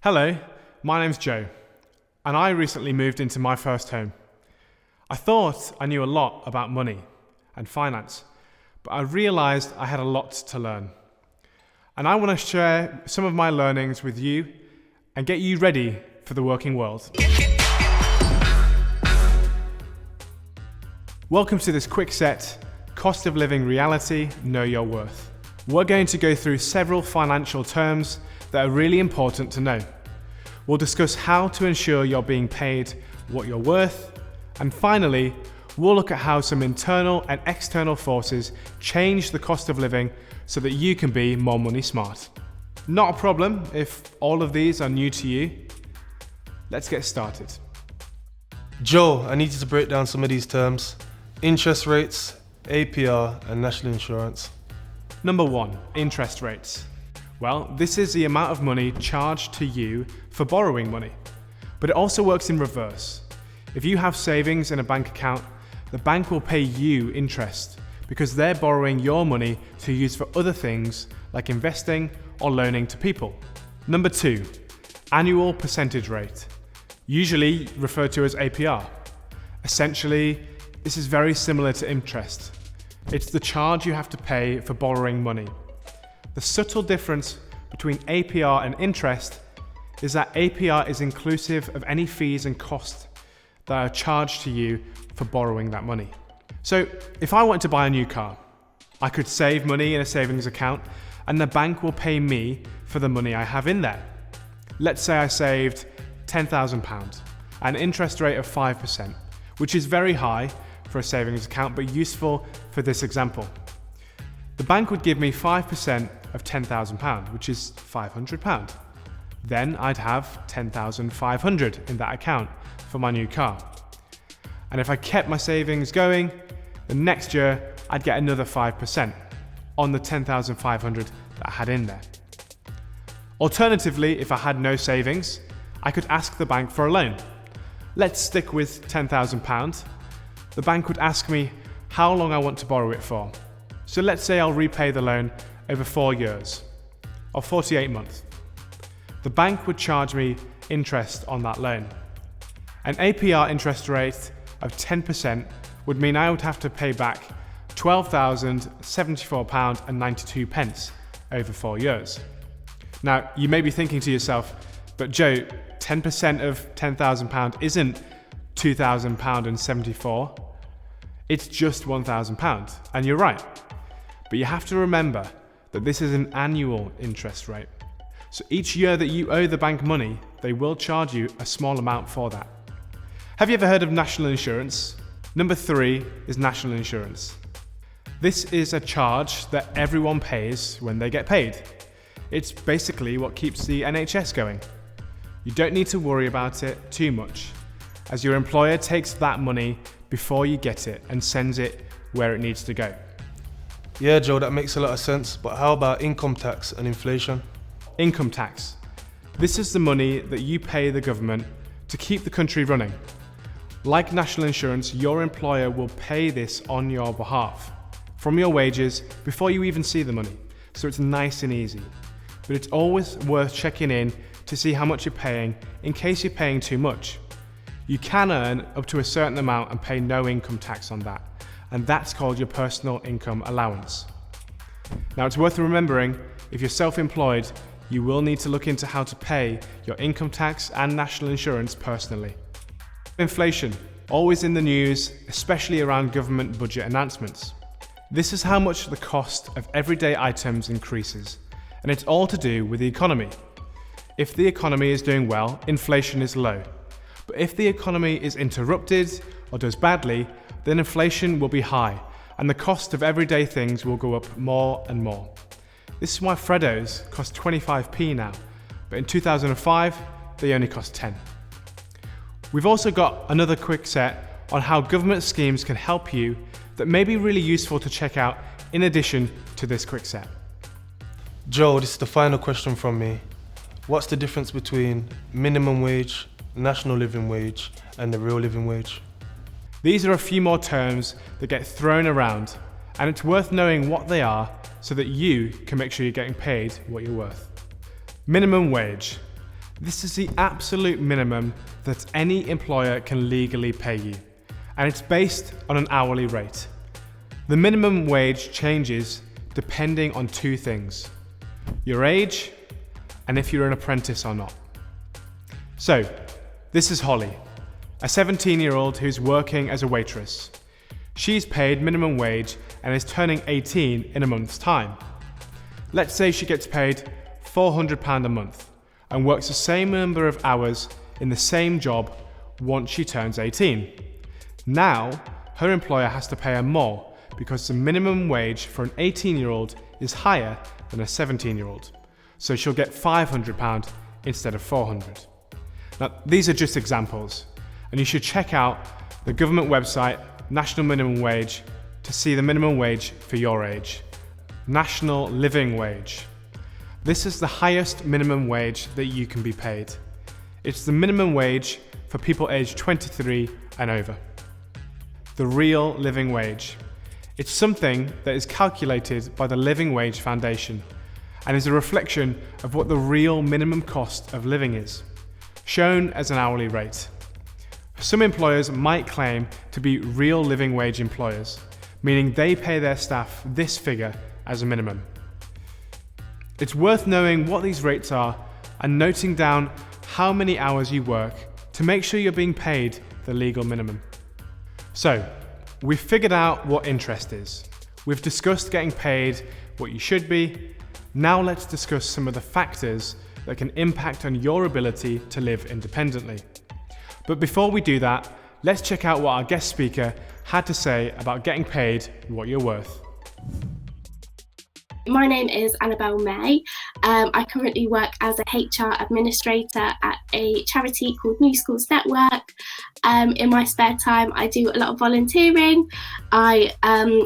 Hello, my name's Joe, and I recently moved into my first home. I thought I knew a lot about money and finance, but I realised I had a lot to learn. And I want to share some of my learnings with you and get you ready for the working world. Welcome to this quick set, cost of living reality, know your worth. We're going to go through several financial terms that are really important to know. We'll discuss how to ensure you're being paid what you're worth, and finally, we'll look at how some internal and external forces change the cost of living so that you can be more money smart. Not a problem if all of these are new to you. Let's get started. Joe, I need you to break down some of these terms. Interest rates, APR, and national insurance. Number 1, interest rates. Well, this is the amount of money charged to you for borrowing money, but it also works in reverse. If you have savings in a bank account, the bank will pay you interest because they're borrowing your money to use for other things like investing or loaning to people. Number 2, annual percentage rate, usually referred to as APR. Essentially, this is very similar to interest. It's the charge you have to pay for borrowing money. The subtle difference between APR and interest is that APR is inclusive of any fees and costs that are charged to you for borrowing that money. So if I want to buy a new car, I could save money in a savings account and the bank will pay me for the money I have in there. Let's say I saved £10,000, an interest rate of 5%, which is very high for a savings account but useful for this example. The bank would give me 5% of £10,000, which is £500. Then I'd have £10,500 in that account for my new car. And if I kept my savings going, the next year I'd get another 5% on the £10,500 that I had in there. Alternatively, if I had no savings, I could ask the bank for a loan. Let's stick with £10,000. The bank would ask me how long I want to borrow it for. So let's say I'll repay the loan over 4 years, or 48 months. The bank would charge me interest on that loan. An APR interest rate of 10% would mean I would have to pay back £12,074.92 over 4 years. Now, you may be thinking to yourself, but Joe, 10% of £10,000 isn't £2,000.74. It's just £1,000, and you're right. But you have to remember that this is an annual interest rate. So each year that you owe the bank money, they will charge you a small amount for that. Have you ever heard of national insurance? Number 3 is national insurance. This is a charge that everyone pays when they get paid. It's basically what keeps the NHS going. You don't need to worry about it too much, as your employer takes that money before you get it and sends it where it needs to go. Yeah, Joe, that makes a lot of sense, but how about income tax and inflation? Income tax. This is the money that you pay the government to keep the country running. Like national insurance, your employer will pay this on your behalf from your wages before you even see the money. So it's nice and easy. But it's always worth checking in to see how much you're paying in case you're paying too much. You can earn up to a certain amount and pay no income tax on that, and that's called your personal income allowance. Now, it's worth remembering, if you're self-employed, you will need to look into how to pay your income tax and national insurance personally. Inflation, always in the news, especially around government budget announcements. This is how much the cost of everyday items increases, and it's all to do with the economy. If the economy is doing well, inflation is low. But if the economy is interrupted or does badly, then inflation will be high and the cost of everyday things will go up more and more. This is why Freddos cost 25p now, but in 2005 they only cost 10. We've also got another quick set on how government schemes can help you that may be really useful to check out in addition to this quick set. Joe, this is the final question from me. What's the difference between minimum wage, national living wage, and the real living wage? These are a few more terms that get thrown around, and it's worth knowing what they are so that you can make sure you're getting paid what you're worth. Minimum wage. This is the absolute minimum that any employer can legally pay you, and it's based on an hourly rate. The minimum wage changes depending on two things: your age and if you're an apprentice or not. So, this is Holly, a 17-year-old who's working as a waitress. She's paid minimum wage and is turning 18 in a month's time. Let's say she gets paid £400 a month and works the same number of hours in the same job once she turns 18. Now, her employer has to pay her more because the minimum wage for an 18-year-old is higher than a 17-year-old. So she'll get £500 instead of £400. Now, these are just examples, and you should check out the government website, National Minimum Wage, to see the minimum wage for your age. National Living Wage. This is the highest minimum wage that you can be paid. It's the minimum wage for people aged 23 and over. The Real Living Wage. It's something that is calculated by the Living Wage Foundation and is a reflection of what the real minimum cost of living is, shown as an hourly rate. Some employers might claim to be real living wage employers, meaning they pay their staff this figure as a minimum. It's worth knowing what these rates are and noting down how many hours you work to make sure you're being paid the legal minimum. So, we've figured out what interest is. We've discussed getting paid what you should be. Now let's discuss some of the factors that can impact on your ability to live independently. But before we do that, let's check out what our guest speaker had to say about getting paid what you're worth. My name is Annabelle May. I currently work as a HR administrator at a charity called New Schools Network. In my spare time, I do a lot of volunteering. I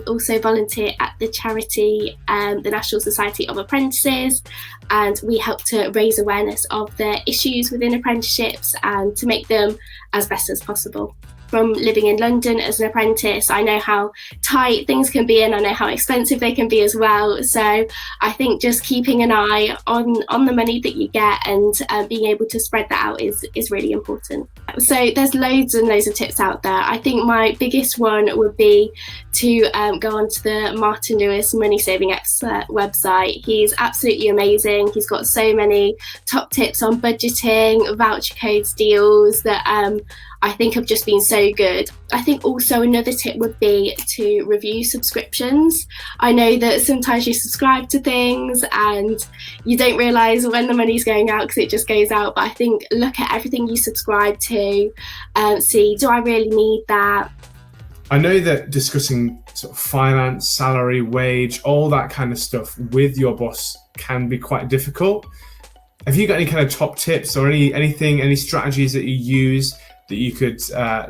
also volunteer at the charity, the National Society of Apprentices, and we help to raise awareness of the issues within apprenticeships and to make them as best as possible. From living in London as an apprentice, I know how tight things can be and I know how expensive they can be as well. So I think just keeping an eye on the money that you get and being able to spread that out is really important. So there's loads and loads of tips out there. I think my biggest one would be to go onto the Martin Lewis Money Saving Expert website. He's absolutely amazing. He's got so many top tips on budgeting, voucher codes, deals that I think have just been so good. I think also another tip would be to review subscriptions. I know that sometimes you subscribe to things and you don't realise when the money's going out because it just goes out, but I think look at everything you subscribe to and see, do I really need that? I know that discussing sort of finance, salary, wage, all that kind of stuff with your boss can be quite difficult. Have you got any kind of top tips or any strategies that you use that you could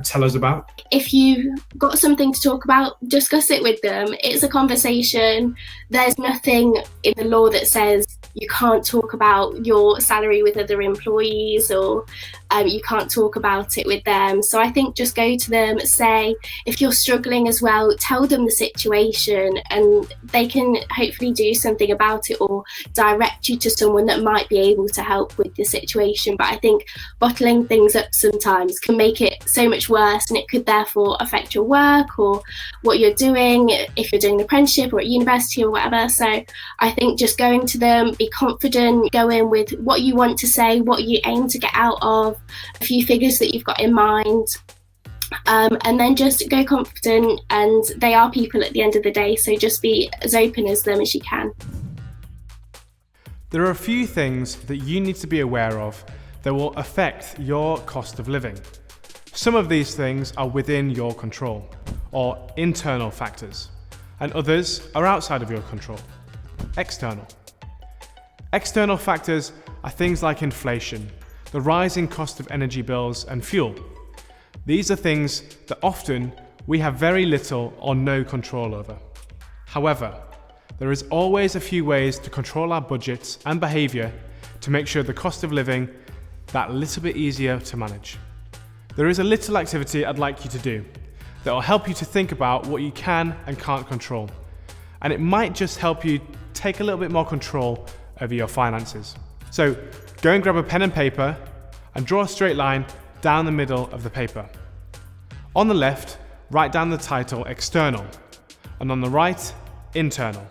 tell us about? If you've got something to talk about, discuss it with them. It's a conversation. There's nothing in the law that says you can't talk about your salary with other employees or you can't talk about it with them. So I think just go to them, say, if you're struggling as well, tell them the situation and they can hopefully do something about it or direct you to someone that might be able to help with the situation. But I think bottling things up sometimes can make it so much worse and it could therefore affect your work or what you're doing if you're doing an apprenticeship or at university or whatever. So I think just going to them, be confident, go in with what you want to say, what you aim to get out of, a few figures that you've got in mind, and then just go confident. And they are people at the end of the day, so just be as open as them as you can. There are a few things that you need to be aware of that will affect your cost of living. Some of these things are within your control, or internal factors, and others are outside of your control, external. External factors are things like inflation, the rising cost of energy bills and fuel. These are things that often we have very little or no control over. However, there is always a few ways to control our budgets and behaviour to make sure the cost of living that little bit easier to manage. There is a little activity I'd like you to do that will help you to think about what you can and can't control. And it might just help you take a little bit more control over your finances. So Go and grab a pen and paper and draw a straight line down the middle of the paper. On the left, write down the title External, and on the right, Internal.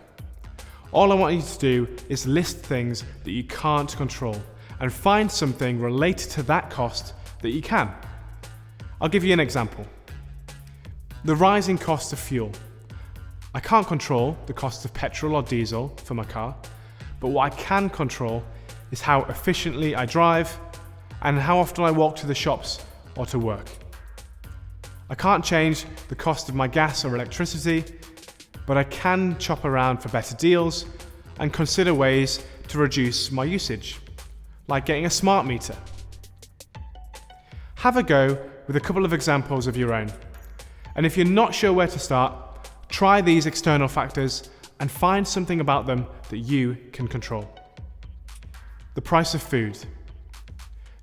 All I want you to do is list things that you can't control and find something related to that cost that you can. I'll give you an example. The rising cost of fuel. I can't control the cost of petrol or diesel for my car, but what I can control is how efficiently I drive and how often I walk to the shops or to work. I can't change the cost of my gas or electricity, but I can shop around for better deals and consider ways to reduce my usage, like getting a smart meter. Have a go with a couple of examples of your own. And if you're not sure where to start, try these external factors and find something about them that you can control. The price of food,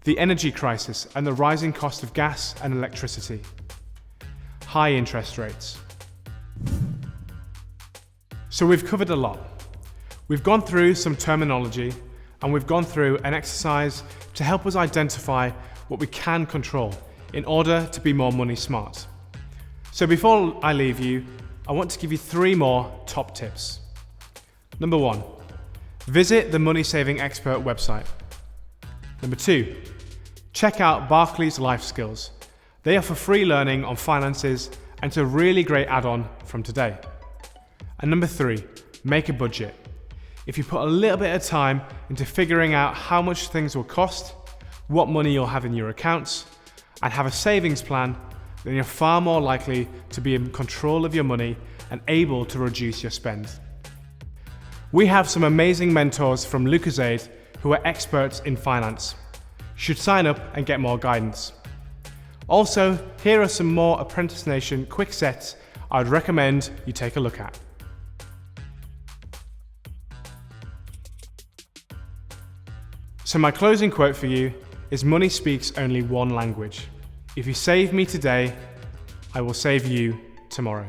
the energy crisis and the rising cost of gas and electricity, high interest rates. So we've covered a lot. We've gone through some terminology and we've gone through an exercise to help us identify what we can control in order to be more money smart. So before I leave you, I want to give you 3 more top tips. Number 1, visit the Money Saving Expert website. Number 2, check out Barclays Life Skills. They offer free learning on finances and it's a really great add-on from today. And number 3, make a budget. If you put a little bit of time into figuring out how much things will cost, what money you'll have in your accounts, and have a savings plan, then you're far more likely to be in control of your money and able to reduce your spend. We have some amazing mentors from Lucozade who are experts in finance. You should sign up and get more guidance. Also, here are some more Apprentice Nation quick sets I would recommend you take a look at. So my closing quote for you is money speaks only one language. If you save me today, I will save you tomorrow.